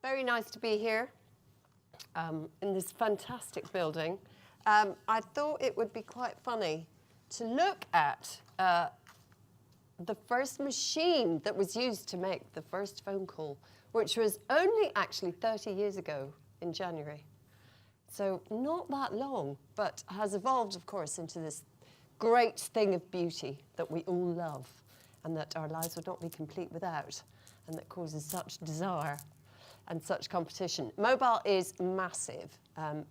Very nice to be here in this fantastic building. I thought it would be quite funny to look at the first machine that was used to make the first phone call, which was only actually 30 years ago in January. So not that long, but has evolved, of course, into this great thing of beauty that we all love and that our lives would not be complete without, and that causes such desire and such competition. Mobile is massive,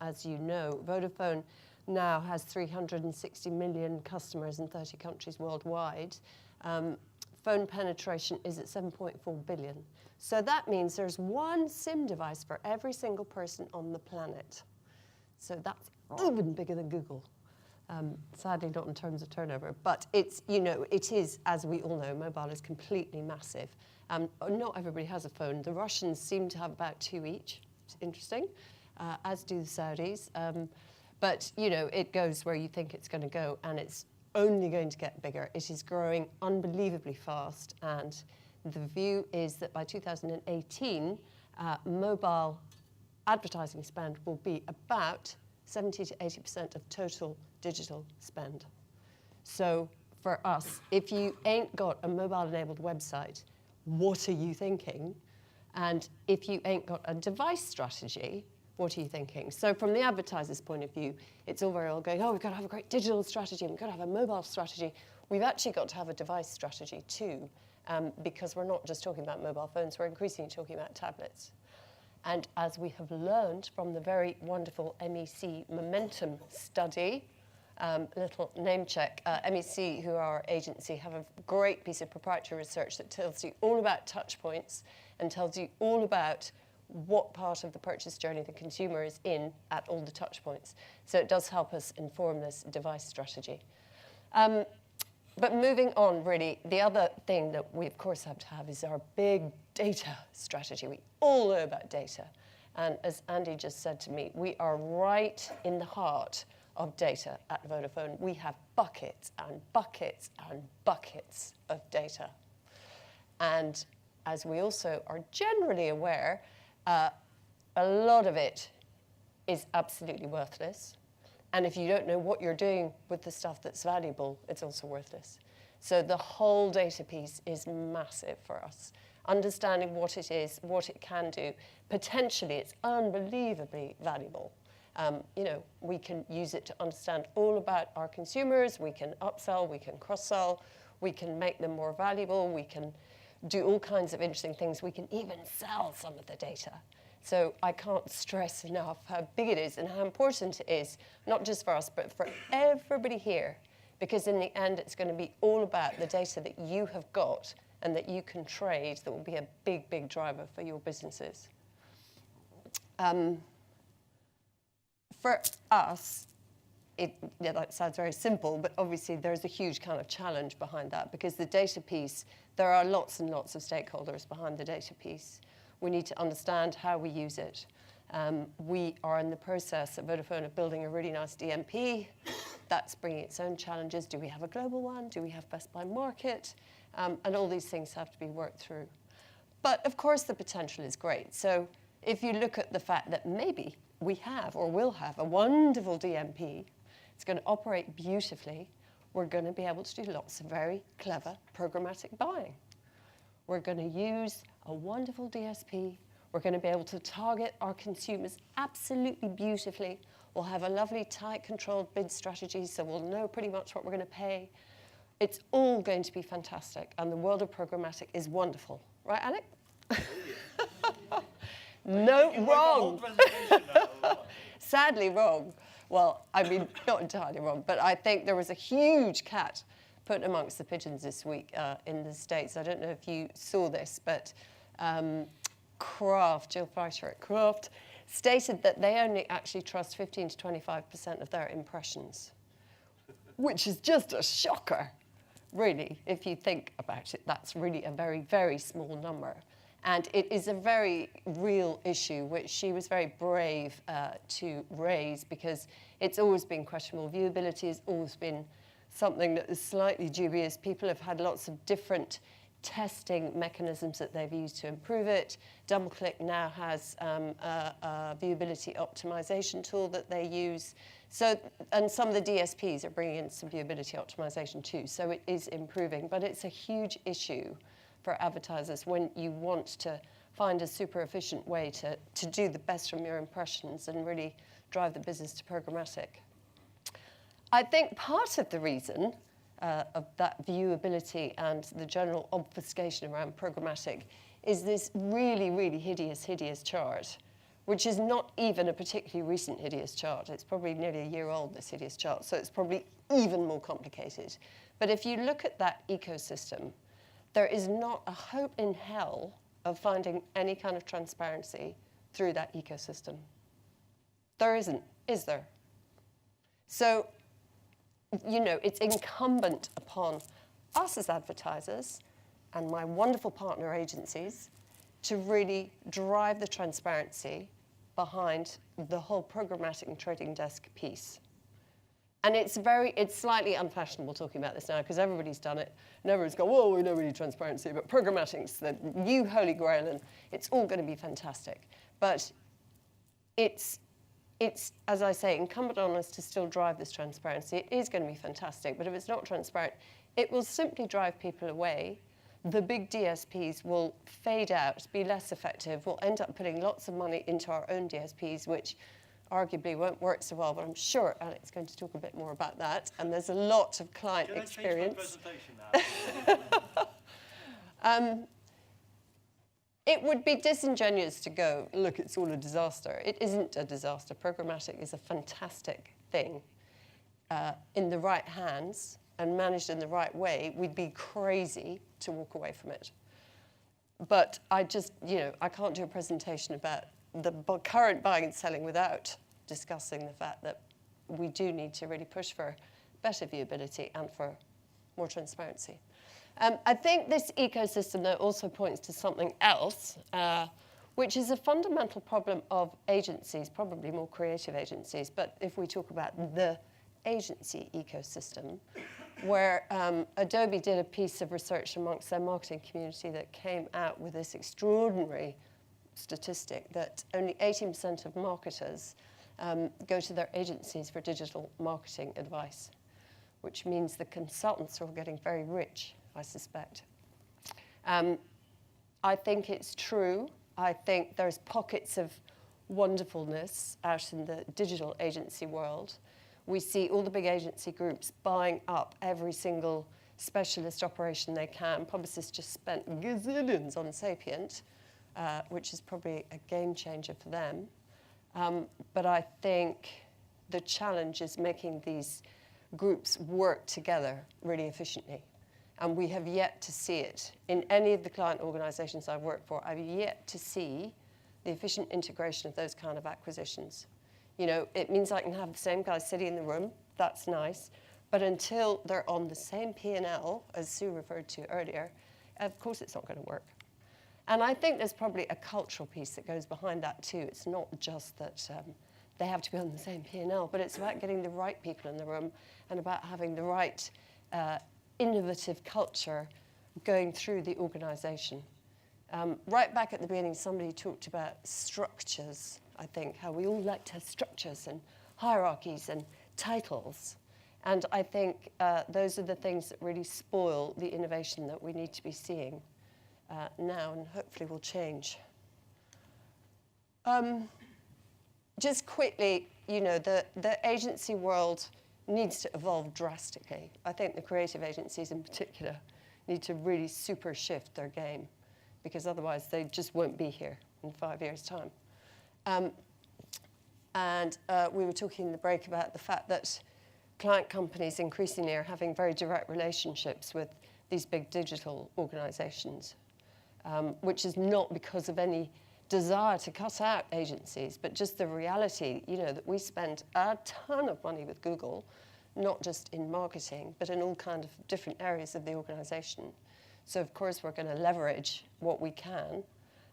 as you know. Vodafone now has 360 million customers in 30 countries worldwide. Phone penetration is at 7.4 billion. So that means there's one SIM device for every single person on the planet. So that's even bigger than Google. Sadly, not in terms of turnover, but it's, you know, it is, as we all know, mobile is completely massive. Not everybody has a phone. The Russians seem to have about 2 each. It's interesting, as do the Saudis. But, you know, it goes where you think it's going to go, and it's only going to get bigger. It is growing unbelievably fast, and the view is that by 2018, mobile advertising spend will be about 70 to 80% of total digital spend. So for us, if you ain't got a mobile-enabled website, what are you thinking? And if you ain't got a device strategy, what are you thinking? So from the advertiser's point of view, it's all very well going, oh, we've got to have a great digital strategy, and we've got to have a mobile strategy. We've actually got to have a device strategy too, because we're not just talking about mobile phones, we're increasingly talking about tablets. And as we have learned from the very wonderful MEC Momentum study, little name check, MEC, who are our agency, have a great piece of proprietary research that tells you all about touch points and tells you all about what part of the purchase journey the consumer is in at all the touch points. So it does help us inform this device strategy. But moving on, really, the other thing that we, of course, have to have is our big data strategy. We all know about data. And as Andy just said to me, we are right in the heart of data at Vodafone. We have buckets and buckets and buckets of data. And as we also are generally aware, a lot of it is absolutely worthless. And if you don't know what you're doing with the stuff that's valuable, it's also worthless. So the whole data piece is massive for us. Understanding what it is, what it can do. Potentially, it's unbelievably valuable. You know, we can use it to understand all about our consumers. We can upsell, we can cross-sell, we can make them more valuable. We can do all kinds of interesting things. We can even sell some of the data. So I can't stress enough how big it is and how important it is, not just for us, but for everybody here. Because in the end, it's going to be all about the data that you have got and that you can trade that will be a big, big driver for your businesses. For us, that sounds very simple, but obviously there's a huge kind of challenge behind that, because the data piece, there are lots and lots of stakeholders behind the data piece. We need to understand how we use it. We are in the process at Vodafone of building a really nice DMP. That's bringing its own challenges. Do we have a global one? Do we have best by market? And all these things have to be worked through. But of course the potential is great. So if you look at the fact that maybe we have or will have a wonderful DMP, it's going to operate beautifully, we're going to be able to do lots of very clever programmatic buying. We're going to use a wonderful DSP. We're going to be able to target our consumers absolutely beautifully. We'll have a lovely, tight, controlled bid strategy, so we'll know pretty much what we're going to pay. It's all going to be fantastic, and the world of programmatic is wonderful. Right, Alec? No, wrong. Sadly wrong. Well, I mean, not entirely wrong, but I think there was a huge cat put amongst the pigeons this week in the States. I don't know if you saw this, but Kraft, Jill Fleischer at Kraft, stated that they only actually trust 15 to 25% of their impressions, which is just a shocker, really. If you think about it, that's really a very, very small number. And it is a very real issue, which she was very brave to raise, because it's always been questionable. Viewability has always been something that is slightly dubious. People have had lots of different testing mechanisms that they've used to improve it. DoubleClick now has a viewability optimization tool that they use. So, and some of the DSPs are bringing in some viewability optimization too. So it is improving, but it's a huge issue for advertisers when you want to find a super efficient way to do the best from your impressions and really drive the business to programmatic. I think part of the reason of that viewability and the general obfuscation around programmatic is this really, really hideous chart, which is not even a particularly recent hideous chart. It's probably nearly a year old, this hideous chart, so it's probably even more complicated. But if you look at that ecosystem, there is not a hope in hell of finding any kind of transparency through that ecosystem. There isn't, is there? So, you know, it's incumbent upon us as advertisers and my wonderful partner agencies to really drive the transparency behind the whole programmatic and trading desk piece. And it's slightly unfashionable talking about this now because everybody's done it and everyone's gone, well, we know we need transparency, but programmatic's the new holy grail and it's all going to be fantastic. But it's, as I say, incumbent on us to still drive this transparency. It is going to be fantastic, but if it's not transparent, it will simply drive people away. The big DSPs will fade out, be less effective. We'll end up putting lots of money into our own DSPs, which arguably won't work so well, but I'm sure Alex's going to talk a bit more about that. And there's a lot of client experience. Can I change my presentation now? It would be disingenuous to go, look, it's all a disaster. It isn't a disaster. Programmatic is a fantastic thing. In the right hands and managed in the right way, we'd be crazy to walk away from it. But I just, you know, I can't do a presentation about the current buying and selling without discussing the fact that we do need to really push for better viewability and for more transparency. I think this ecosystem, though, also points to something else, which is a fundamental problem of agencies, probably more creative agencies, but if we talk about the agency ecosystem, where Adobe did a piece of research amongst their marketing community that came out with this extraordinary statistic that only 18% of marketers go to their agencies for digital marketing advice, which means the consultants are all getting very rich, I suspect. I think it's true. I think there's pockets of wonderfulness out in the digital agency world. We see all the big agency groups buying up every single specialist operation they can. Publicists just spent gazillions on Sapient, which is probably a game changer for them. But I think the challenge is making these groups work together really efficiently. And we have yet to see it. In any of the client organizations I've worked for, I've yet to see the efficient integration of those kind of acquisitions. You know, it means I can have the same guys sitting in the room, that's nice, but until they're on the same P&L, as Sue referred to earlier, of course it's not going to work. And I think there's probably a cultural piece that goes behind that too. It's not just that they have to be on the same P&L, but it's about getting the right people in the room and about having the right innovative culture going through the organization. Right back at the beginning, somebody talked about structures, I think, how we all like to have structures and hierarchies and titles. And I think those are the things that really spoil the innovation that we need to be seeing now and hopefully will change. Just quickly, you know, the agency world needs to evolve drastically. I think the creative agencies in particular need to really super shift their game because otherwise they just won't be here in 5 years' time. We were talking in the break about the fact that client companies increasingly are having very direct relationships with these big digital organizations, which is not because of any desire to cut out agencies, but just the reality, you know, that we spend a ton of money with Google, not just in marketing, but in all kinds of different areas of the organization. So of course we're going to leverage what we can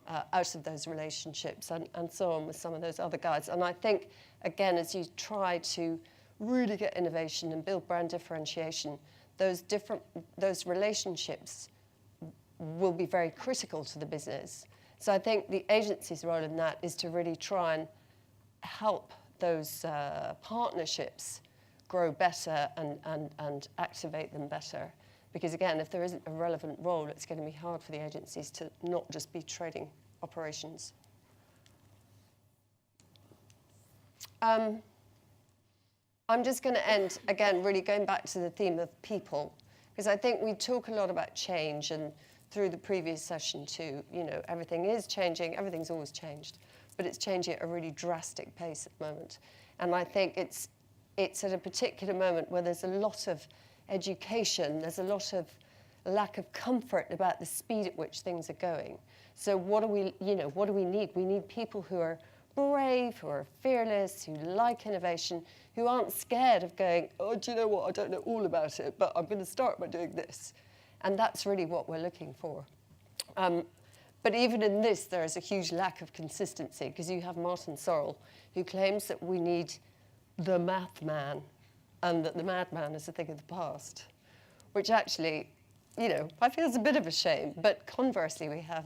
out of those relationships and so on with some of those other guys. And I think, again, as you try to really get innovation and build brand differentiation, those relationships will be very critical to the business. So I think the agency's role in that is to really try and help those partnerships grow better and activate them better. Because again, if there isn't a relevant role, it's going to be hard for the agencies to not just be trading operations. I'm just going to end, again, really going back to the theme of people, because I think we talk a lot about change, and through the previous session too, you know, everything is changing, everything's always changed, but it's changing at a really drastic pace at the moment. And I think it's at a particular moment where there's a lot of education, there's a lot of lack of comfort about the speed at which things are going. So what do we need? We need people who are brave, who are fearless, who like innovation, who aren't scared of going, oh, do you know what, I don't know all about it, but I'm going to start by doing this. And that's really what we're looking for. But even in this, there is a huge lack of consistency, because you have Martin Sorrell, who claims that we need the math man, and that the madman is a thing of the past, which actually, you know, I feel is a bit of a shame. But conversely, we have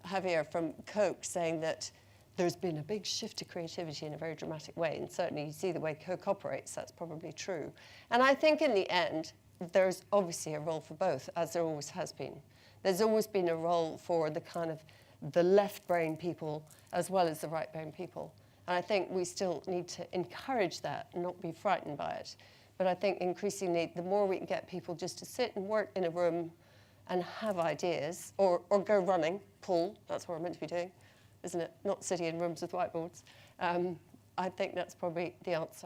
Javier from Coke saying that there's been a big shift to creativity in a very dramatic way, and certainly you see the way Coke operates, that's probably true. And I think in the end, there's obviously a role for both, as there always has been. There's always been a role for the kind of the left brain people as well as the right brain people. And I think we still need to encourage that and not be frightened by it. But I think increasingly, the more we can get people just to sit and work in a room and have ideas, or go running, pull, that's what we're meant to be doing, isn't it? Not sitting in rooms with whiteboards. I think that's probably the answer.